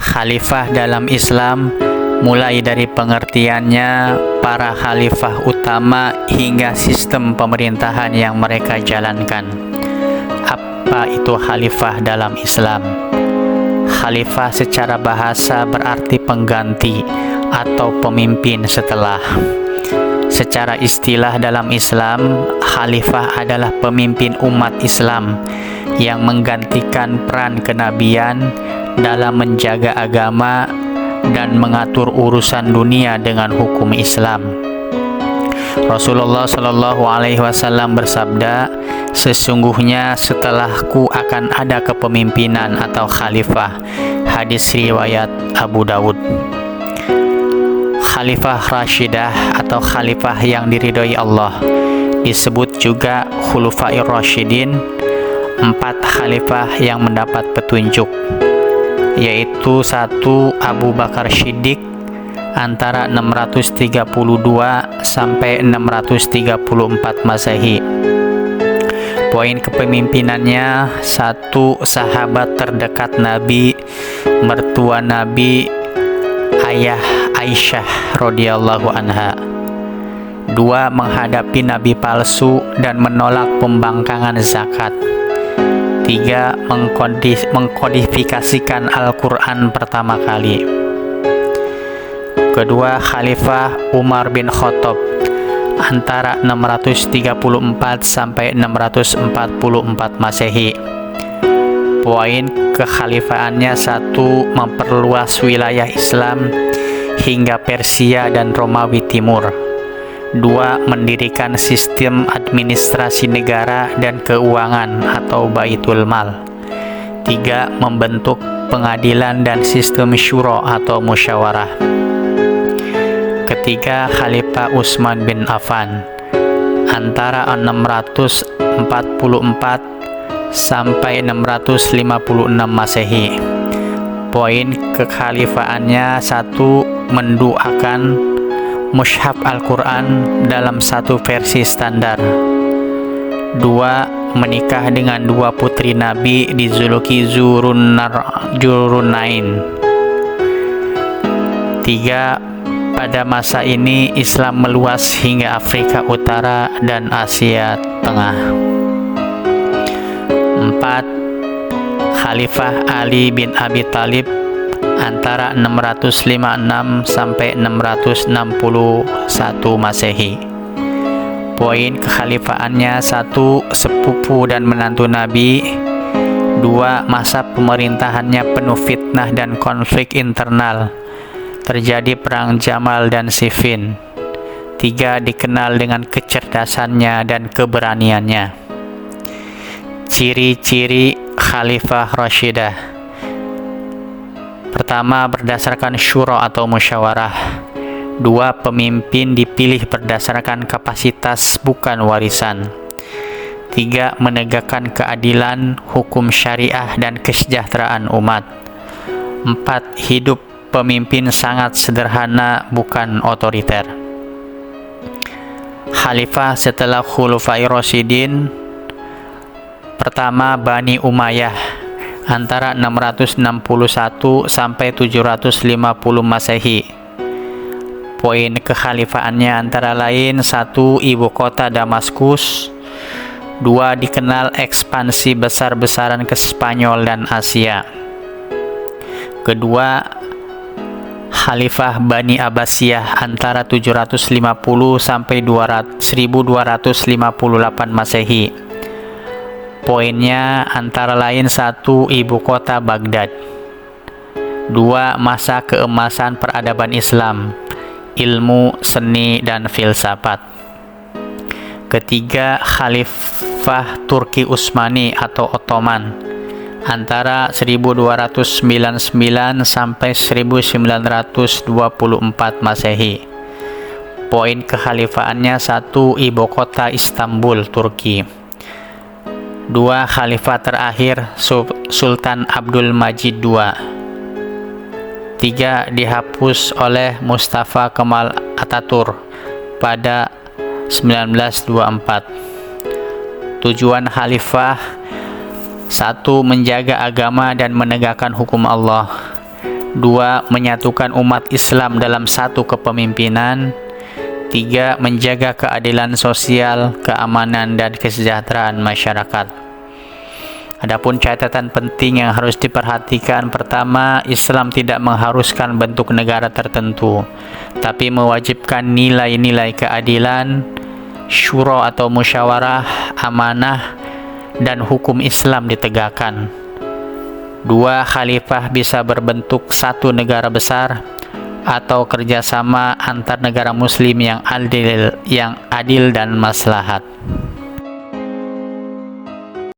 Khalifah dalam Islam mulai dari pengertiannya, para khalifah utama, hingga sistem pemerintahan yang mereka jalankan. Apa itu khalifah dalam Islam? Khalifah secara bahasa berarti pengganti atau pemimpin setelah. Secara istilah dalam Islam, khalifah adalah pemimpin umat Islam yang menggantikan peran kenabian dalam menjaga agama dan mengatur urusan dunia dengan hukum Islam. Rasulullah Shallallahu Alaihi Wasallam bersabda, sesungguhnya setelahku akan ada kepemimpinan atau khalifah. Hadis riwayat Abu Dawud. Khalifah Rashidah atau khalifah yang diridhoi Allah disebut juga Khulafair Rasyidin, 4 khalifah yang mendapat petunjuk, yaitu 1 Abu Bakar Shiddiq antara 632 sampai 634 Masehi. Poin kepemimpinannya: 1 sahabat terdekat Nabi, mertua Nabi, ayah Aisyah radhiyallahu anha. 2 menghadapi nabi palsu dan menolak pembangkangan zakat. 3 mengkodifikasikan Al-Quran pertama kali. Kedua, Khalifah Umar bin Khattab antara 634 sampai 644 Masehi. Poin kekhalifaannya: 1 memperluas wilayah Islam hingga Persia dan Romawi Timur. 2 mendirikan sistem administrasi negara dan keuangan atau Baitul Mal. 3 membentuk pengadilan dan sistem syuro atau musyawarah. Ketiga, Khalifah Utsman bin Affan antara 644 sampai 656 Masehi. Poin kekhalifaannya: 1 menduakan mushaf Al-Quran dalam 1 versi standar. 2 menikah dengan 2 putri Nabi di Zulkifli-Jurunain. 3 pada masa ini Islam meluas hingga Afrika Utara dan Asia Tengah. 4 Khalifah Ali bin Abi Thalib antara 656 sampai 661 Masehi. Poin kekhalifaannya: 1 sepupu dan menantu Nabi. 2 masa pemerintahannya penuh fitnah dan konflik internal. Terjadi perang Jamal dan Siffin. 3 dikenal dengan kecerdasannya dan keberaniannya. Ciri-ciri Khalifah Rashidah: pertama, berdasarkan syuro atau musyawarah. 2 pemimpin dipilih berdasarkan kapasitas bukan warisan. 3 menegakkan keadilan, hukum syariah dan kesejahteraan umat. 4 hidup pemimpin sangat sederhana, bukan otoriter. Khalifah setelah Khulafair Rasyidin: pertama, Bani Umayyah antara 661 sampai 750 Masehi. Poin kekhalifaannya antara lain: 1 ibu kota Damaskus. 2 dikenal ekspansi besar-besaran ke Spanyol dan Asia. Kedua, Khalifah Bani Abbasiyah antara 750 sampai 1258 Masehi. Poinnya antara lain: 1 ibu kota Baghdad. 2 masa keemasan peradaban Islam, ilmu, seni, dan filsafat. Ketiga, Khalifah Turki Utsmani atau Ottoman antara 1299 sampai 1924 Masehi. Poin kekhalifaannya: 1 ibu kota Istanbul, Turki. 2 khalifah terakhir Sultan Abdul Majid II. 3 dihapus oleh Mustafa Kemal Atatürk pada 1924. Tujuan khalifah: 1 menjaga agama dan menegakkan hukum Allah. 2. Menyatukan umat Islam dalam satu kepemimpinan. 3. Menjaga keadilan sosial, keamanan, dan kesejahteraan masyarakat. Adapun catatan penting yang harus diperhatikan, pertama, Islam tidak mengharuskan bentuk negara tertentu, tapi mewajibkan nilai-nilai keadilan, syura atau musyawarah, amanah, dan hukum Islam ditegakkan. 2. Khalifah bisa berbentuk satu negara besar atau kerjasama antar negara muslim yang adil dan maslahat.